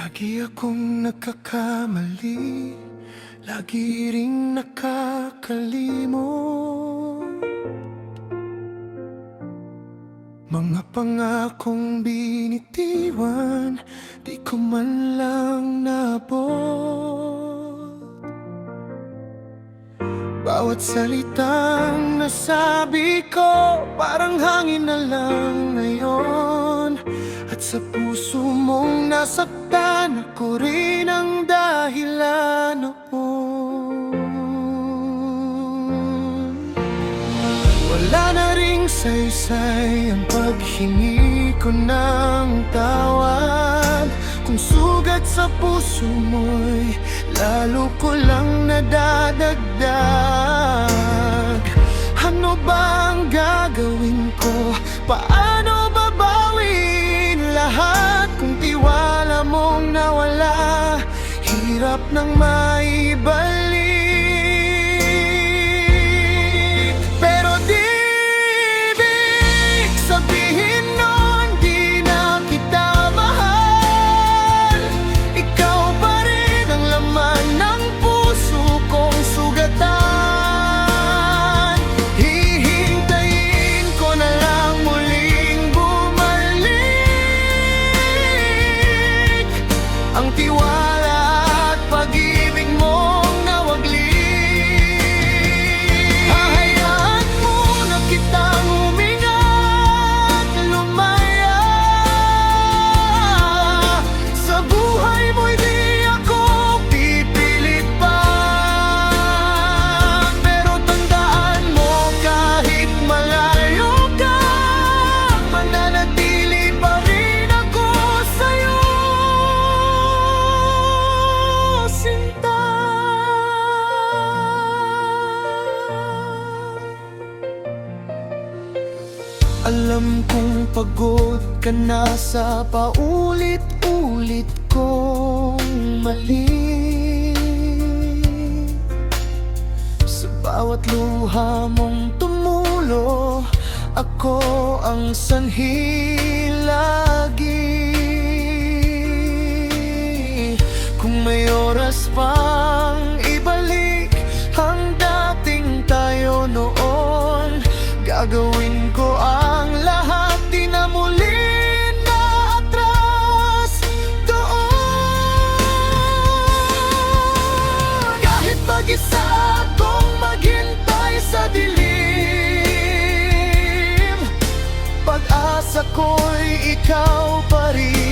Lagi akong nagkakamali, lagi ring nakakalimot. Mga pangakong binitiwan, di ko man lang naabot. Bawat salitang nasabi ko, parang hangin na lang ngayon. At sa puso mong nasaktan, ako rin ang dahilan noon. Wala na ring saysay ang paghingi ko ng tawad. Kung sugat sa puso mo'y lalo ko lang nadadagdag. Ano ba ang gagawin ko? Paano babawin lahat kung tiwala mong nawala? Hirap nang maibalik. Pero di ibig sabihin nun di na kita mahal. Ikaw pa rin ang laman ng puso kong sugatan. Hihintayin ko na lang muling bumalik ang tiwala at pag-ibig mong nawaglit. Hahayaan mo na kitang huminga at lumaya. Sa buhay mo'y di ako pipilit pa. Pero tandaan mo, kahit malayo ka, mananatili pa rin ako sa'yo, sinta. Alam kong pagod ka na sa paulit-ulit kong mali. Sa bawat luha mong tumulo, ako ang sanhi lagi. Kung may oras pang ibalik ang dating tayo noon, gagawin ko ang lahat, di na muli na atras doon. Kahit mag-isa akong maghintay sa dilim, pag-asa ko'y ikaw pa rin.